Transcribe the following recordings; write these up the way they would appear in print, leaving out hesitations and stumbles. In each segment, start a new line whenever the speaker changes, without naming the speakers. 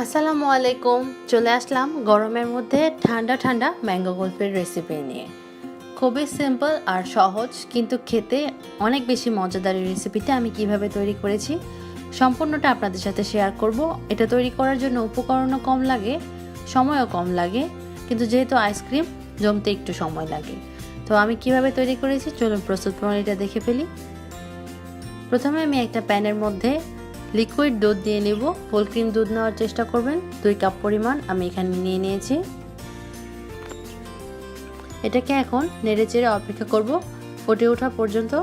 আসসালামু আলাইকুম। চলে আসলাম গরমের মধ্যে ঠান্ডা ঠান্ডা ম্যাঙ্গো কুলফির রেসিপি নিয়ে। খুবই সিম্পল আর সহজ, কিন্তু খেতে অনেক বেশি মজাদার এই রেসিপিটা আমি কিভাবে তৈরি করেছি সম্পূর্ণটা আপনাদের সাথে শেয়ার করব। এটা তৈরি করার জন্য উপকরণও কম লাগে, সময়ও কম লাগে, কিন্তু যেহেতু আইসক্রিম জমতে একটু সময় লাগে। তো আমি কিভাবে তৈরি করেছি চলুন প্রস্তুত প্রণালীটা দেখে ফেলি। প্রথমে আমি একটা প্যানের মধ্যে লিকুইড দুধ দিয়ে নেব। ফুল ক্রিম দুধ নেওয়ার চেষ্টা করবেন। 2 কাপ পরিমাণ আমি এখানে নিয়ে নিয়েছি। এটাকে এখন নেড়েচেড়ে অপেক্ষা করব ফুটে ওঠা পর্যন্ত।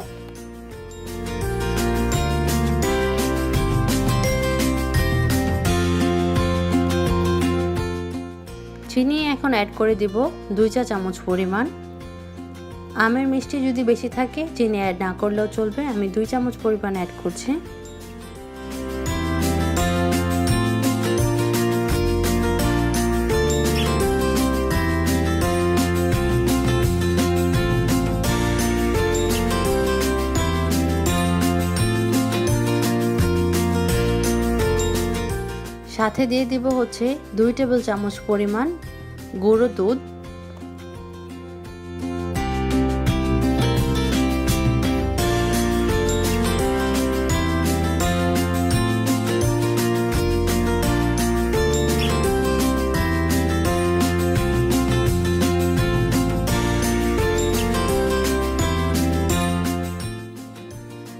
চিনি এখন অ্যাড করে দিব 2 চা চামচ পরিমাণ। আমের মিষ্টি যদি বেশি থাকে চিনি অ্যাড না করলেও চলবে, আমি 2 চামচ পরিমাণ অ্যাড করছি। সাথে দিয়ে দিব হচ্ছে 2 টেবিল চামচ পরিমাণ গুঁড়ো দুধ।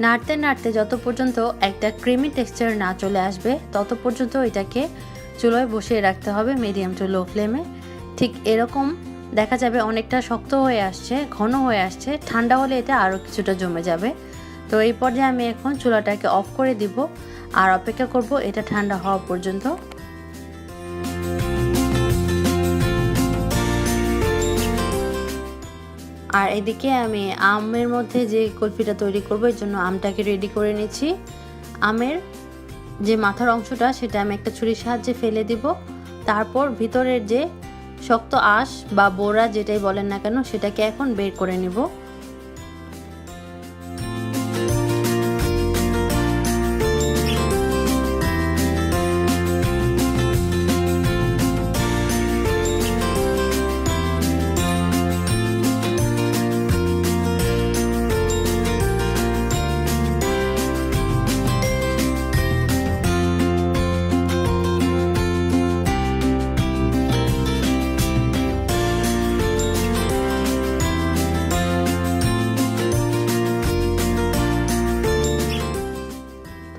নাড়তে নাড়তে যত পর্যন্ত একটা ক্রিমি টেক্সচার না চলে আসবে তত পর্যন্ত এটাকে চুলায় বসিয়ে রাখতে হবে মিডিয়াম টু লো ফ্লেমে। ঠিক এরকম দেখা যাবে অনেকটা শক্ত হয়ে আসছে, ঘন হয়ে আসছে। ঠান্ডা হলে এটা আরও কিছুটা জমে যাবে। তো এই পর্যায়ে আমি এখন চুলাটাকে অফ করে দিব আর অপেক্ষা করব এটা ঠান্ডা হওয়া পর্যন্ত। আর এদিকে আমি আমের মধ্যে যে কুলফিটা তৈরি করব এর জন্য আমটাকে রেডি করে নিচ্ছি। আমের যে মাথার অংশটা সেটা আমি একটা ছুরির সাহায্যে ফেলে দিব। তারপর ভিতরের যে শক্ত আঁশ বা বোরা যেটাই বলেন না কেন সেটাকে এখন বের করে নিব।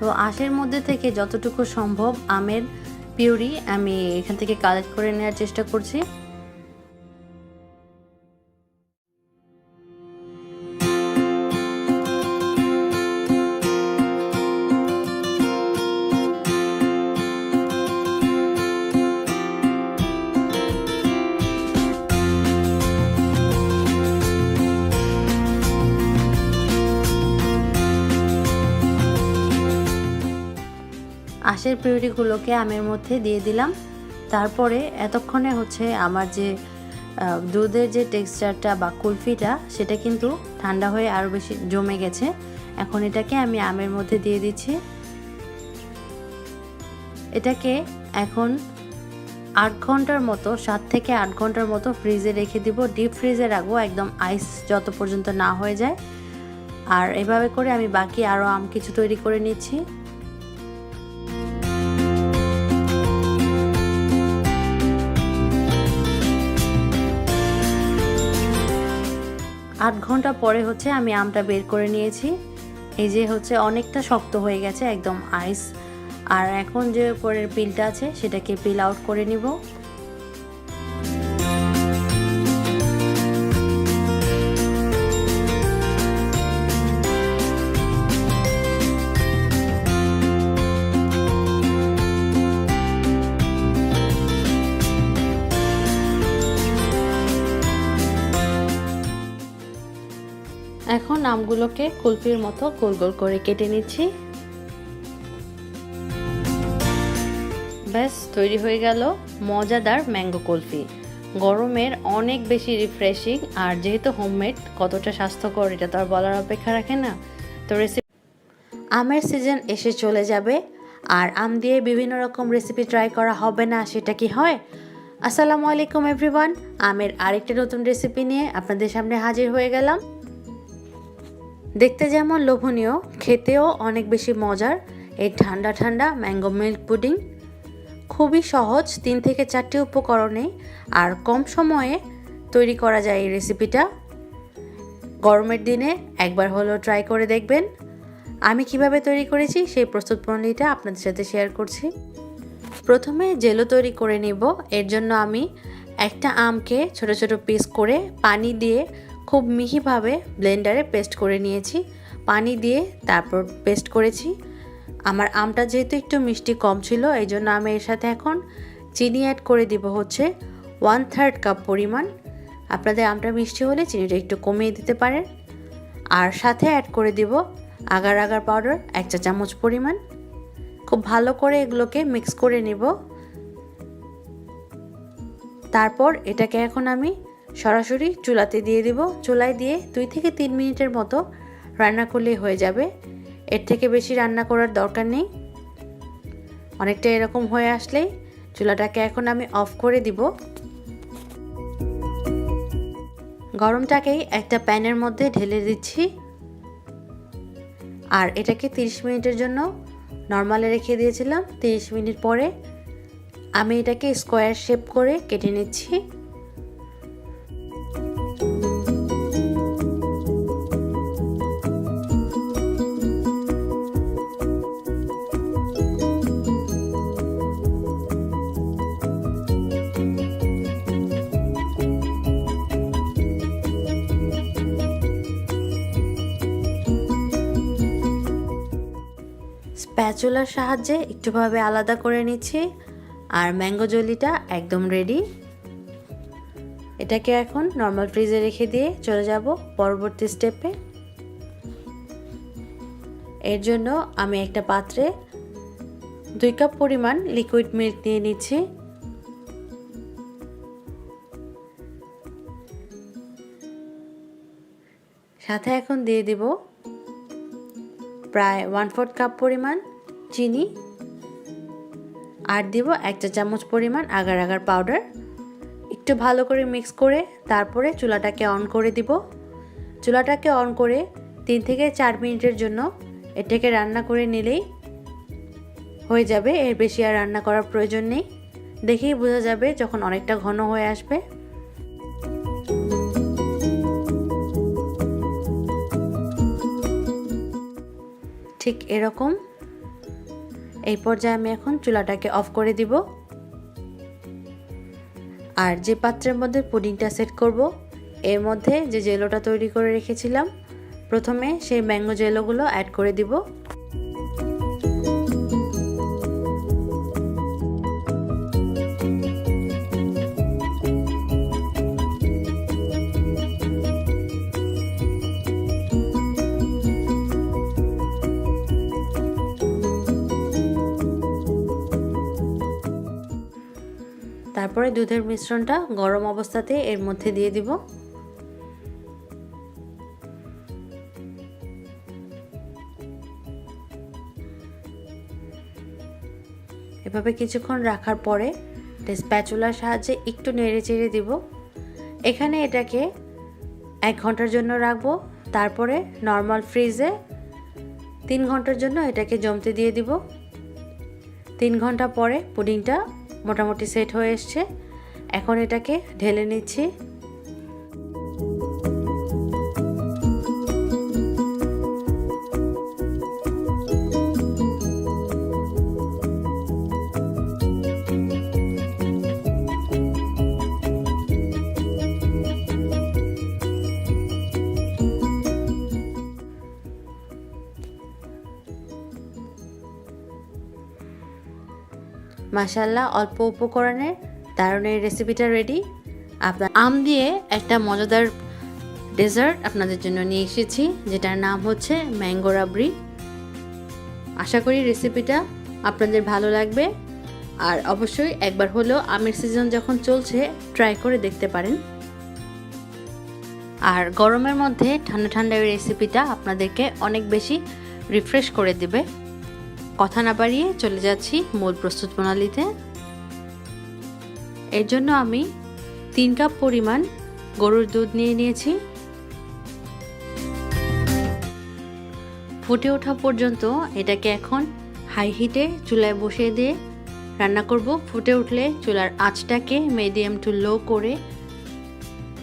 তো আঁশের মধ্যে থেকে যতটুকু সম্ভব আমের পিউরি আমি এখান থেকে কালেক্ট করে নেওয়ার চেষ্টা করছি। আঁশের পিউরিগুলোকে আমের মধ্যে দিয়ে দিলাম। তারপরে এতক্ষণে হচ্ছে আমার যে দুধের যে টেক্সচারটা বা কুলফিটা সেটা কিন্তু ঠান্ডা হয়ে আরও বেশি জমে গেছে। এখন এটাকে আমি আমের মধ্যে দিয়ে দিচ্ছি। এটাকে এখন 8 ঘন্টার মতো, 7 থেকে 8 ঘন্টার মতো ফ্রিজে রেখে দিব। ডিপ ফ্রিজে রাখবো একদম আইস যত পর্যন্ত না হয়ে যায়। আর এভাবে করে আমি বাকি আরও আম কিছু তৈরি করে নিচ্ছি। 8 ঘন্টা পরে হচ্ছে আমি আমটা বের করে নিয়েছি। এই যে হচ্ছে অনেকটা শক্ত হয়ে গেছে, একদম আইস। আর এখন যে উপরের পিলটা আছে সেটাকে পিল আউট করে নিব। এখন আমগুলোকে কুলফির মতো গোল গোল করে কেটে নিচ্ছি। ব্যাস তৈরি হয়ে গেল মজাদার ম্যাঙ্গো কুলফি। গরমের অনেক বেশি রিফ্রেশিং, আর যেহেতু হোমমেড কতটা স্বাস্থ্যকর এটা তো আর বলার অপেক্ষা রাখে না। তো রেসিপি, আমের সিজন এসে চলে যাবে আর আম দিয়ে বিভিন্ন রকম রেসিপি ট্রাই করা হবে না, সেটা কি হয়? আসসালামু আলাইকুম এভরিওয়ান, আমের আরেকটা নতুন রেসিপি নিয়ে আপনাদের সামনে হাজির হয়ে গেলাম। দেখতে যেমন লোভনীয়, খেতেও অনেক বেশি মজার এই ঠান্ডা ঠান্ডা ম্যাঙ্গো মিল্ক পুডিং। খুবই সহজ, 3 থেকে 4টি উপকরণে আর কম সময়ে তৈরি করা যায় এই রেসিপিটা। গরমের দিনে একবার হলেও ট্রাই করে দেখবেন। আমি কিভাবে তৈরি করেছি সেই প্রস্তুত প্রণালীটা আপনাদের সাথে শেয়ার করছি। প্রথমে জেলো তৈরি করে নিব। এর জন্য আমি একটা আমকে ছোট ছোট পিস করে পানি দিয়ে খুব মিহিভাবে ব্লেন্ডারে পেস্ট করে নিয়েছি। পানি দিয়ে তারপর পেস্ট করেছি। আমার আমটা যেহেতু একটু মিষ্টি কম ছিল, এই জন্য আমি এর সাথে এখন চিনি অ্যাড করে দিব হচ্ছে 1/3 কাপ পরিমাণ। আপনাদের আমটা মিষ্টি হলে চিনিটা একটু কমিয়ে দিতে পারেন। আর সাথে অ্যাড করে দিব আগার আগার পাউডার 1 চা চামচ পরিমাণ। খুব ভালো করে এগুলোকে মিক্স করে নিব। তারপর এটাকে এখন আমি সরাসরি চুলাতে দিয়ে দিব। চুলায় দিয়ে 2 থেকে 3 মিনিটের মতো রান্না করলেই হয়ে যাবে। এর থেকে বেশি রান্না করার দরকার নেই। অনেকটা এরকম হয়ে আসলেই চুলাটাকে এখন আমি অফ করে দিব। গরমটাকেই একটা প্যানের মধ্যে ঢেলে দিচ্ছি আর এটাকে 30 মিনিটের জন্য নরমালে রেখে দিয়েছিলাম। 30 মিনিট পরে আমি এটাকে স্কোয়ার শেপ করে কেটে নিচ্ছি। স্প্যাচুলার সাহায্যে একটুভাবে আলাদা করে নিচ্ছি। আর ম্যাঙ্গো জেলিটা একদম রেডি। এটাকে এখন নর্মাল ফ্রিজে রেখে দিয়ে চলে যাব পরবর্তী স্টেপে। এর জন্য আমি একটা পাত্রে 2 কাপ পরিমাণ লিকুইড মিল্ক নিয়ে নিচ্ছি। সাথে এখন দিয়ে দিব প্রায় 1/4 কাপ পরিমাণ চিনি। আর দিব 1 চা চামচ পরিমাণ আগার আগার পাউডার। একটু ভালো করে মিক্স করে তারপরে চুলাটাকে অন করে দিব। চুলাটাকে অন করে 3 থেকে 4 মিনিটের জন্য এটাকে রান্না করে নিলেই হয়ে যাবে। এর বেশি আর রান্না করার প্রয়োজন নেই। দেখেই বোঝা যাবে যখন অনেকটা ঘন হয়ে আসবে। ঠিক এরকম। এই পর্যায়ে আমি এখন চুলাটাকে অফ করে দিব। আর যে পাত্রের মধ্যে পুডিংটা সেট করব, এর মধ্যে যে জেলোটা তৈরি করে রেখেছিলাম, প্রথমে সেই ম্যাঙ্গো জেলোগুলো অ্যাড করে দিব। তারপরে দুধের মিশ্রণটা গরম অবস্থাতে এর মধ্যে দিয়ে দিব। এভাবে কিছুক্ষণ রাখার পরে স্প্যাচুলার সাহায্যে একটু নেড়ে চেড়ে দিব। এখানে এটাকে 1 ঘন্টার জন্য রাখবো। তারপরে নর্মাল ফ্রিজে 3 ঘন্টার জন্য এটাকে জমতে দিয়ে দিব। 3 ঘন্টা পরে পুডিংটা মোটামুটি সেট হয়ে এসছে। এখন এটাকে ঢেলে নিচ্ছি। মাশাআল্লাহ, অল্প উপকরণে দারুণ এই রেসিপিটা রেডি। আপনার আম দিয়ে একটা মজাদার ডেজার্ট আপনাদের জন্য নিয়ে এসেছি, যেটার নাম হচ্ছে ম্যাঙ্গো রাবড়ি। আশা করি রেসিপিটা আপনাদের ভালো লাগবে। আর অবশ্যই একবার হলেও আমের সিজন যখন চলছে ট্রাই করে দেখতে পারেন। আর গরমের মধ্যে ঠান্ডা ঠান্ডা এই রেসিপিটা আপনাদেরকে অনেক বেশি রিফ্রেশ করে দেবে। কথা না বাড়িয়ে চলে যাচ্ছি মূল প্রস্তুত প্রণালীতে। এর জন্য আমি 3 কাপ পরিমাণ গরুর দুধ নিয়ে নিয়েছি। ফুটে ওঠা পর্যন্ত এটাকে এখন হাই হিটে চুলায় বসিয়ে দিয়ে রান্না করব। ফুটে উঠলে চুলার আঁচটাকে মিডিয়াম টু লো করে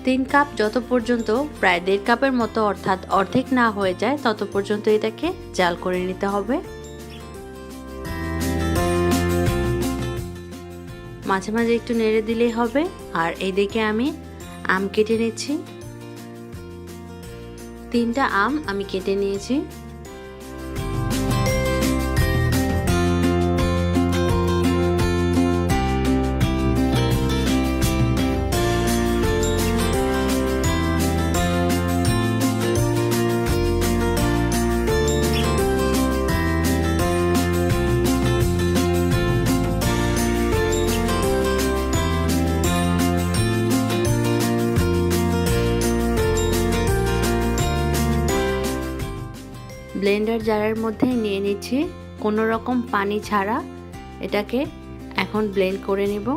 3 কাপ যত পর্যন্ত প্রায় 1.5 কাপের মতো অর্থাৎ অর্ধেক না হয়ে যায় তত পর্যন্ত এটাকে জাল করে নিতে হবে। মাঝে মাঝে একটু নেড়ে দিলেই হবে। আর এইদিকে আমি আম কেটে নিচ্ছি। 3টা আম আমি কেটে নিয়েছি। ব্লেন্ডার জারের মধ্যে নিয়ে নিচ্ছি কোনো রকম পানি ছাড়া। এটাকে এখন ব্লেন্ড করে নেব।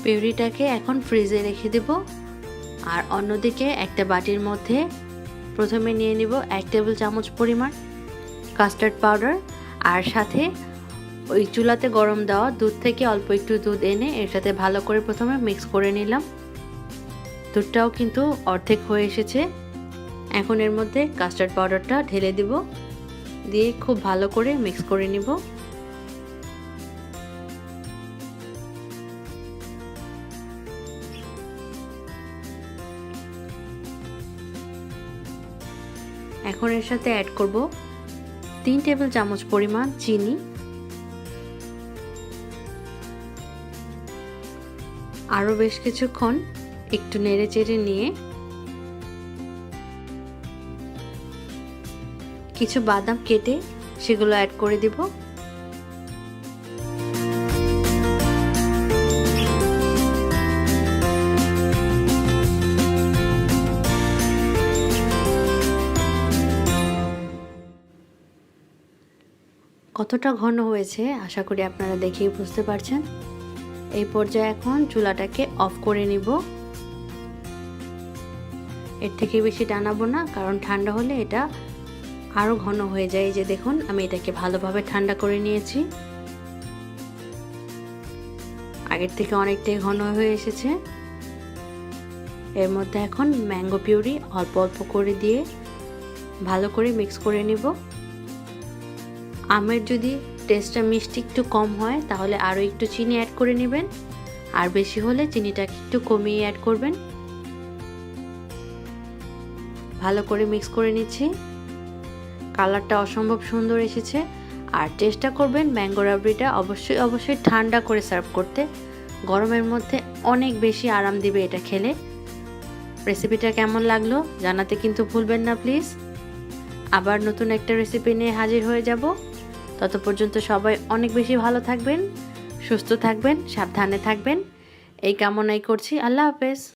পিউরিটাকে এখন ফ্রিজে রেখে দেব। আর অন্যদিকে একটা বাটির মধ্যে প্রথমে নিয়ে নিব 1 টেবিল চামচ পরিমাণ কাস্টার্ড পাউডার। আর সাথে ওই চুলাতে গরম দেওয়া দুধ থেকে অল্প একটু দুধ এনে এর সাথে ভালো করে প্রথমে মিক্স করে নিলাম। দুধটাও কিন্তু অর্ধেক হয়ে এসেছে। এখন এর মধ্যে কাস্টার্ড পাউডারটা ঢেলে দিব, দিয়ে খুব ভালো করে মিক্স করে নিব। এখন এর সাথে অ্যাড করব 3 টেবিল চামচ পরিমাণ চিনি। আরও বেশ কিছুক্ষণ একটু নেড়ে চেড়ে নিয়ে কিছু বাদাম কেটে সেগুলো অ্যাড করে দিব। কতটা ঘন হয়েছে আশা করি আপনারা দেখেই বুঝতে পারছেন। এই পর্যায়ে এখন চুলাটাকে অফ করে নিব। এর থেকে বেশি টানাবো না, কারণ ঠান্ডা হলে এটা আরো ঘন হয়ে যায়। এই যে দেখুন, আমি এটাকে ভালোভাবে ঠান্ডা করে নিয়েছি। আগের থেকে অনেকটাই ঘন হয়ে এসেছে। এর মধ্যে এখন ম্যাঙ্গো পিউরি অল্প অল্প করে দিয়ে ভালো করে মিক্স করে নিব। আমের যদি টেস্টটা মিষ্টি একটু কম হয় তাহলে আরও একটু চিনি অ্যাড করে নেবেন, আর বেশি হলে চিনিটাকে একটু কমিয়ে অ্যাড করবেন। ভালো করে মিক্স করে নিচ্ছি। কালারটা অসম্ভব সুন্দর এসেছে। আর চেষ্টা করবেন ম্যাঙ্গো রাবড়িটা অবশ্যই ঠান্ডা করে সার্ভ করতে। গরমের মধ্যে অনেক বেশি আরাম দিবে এটা খেলে। রেসিপিটা কেমন লাগলো জানাতে কিন্তু ভুলবেন না প্লিজ। আবার নতুন একটা রেসিপি নিয়ে হাজির হয়ে যাব। তত পর্যন্ত সবাই অনেক বেশি ভালো থাকবেন, সুস্থ থাকবেন, সাবধানে থাকবেন, এই কামনাই করছি। আল্লাহ হাফেজ।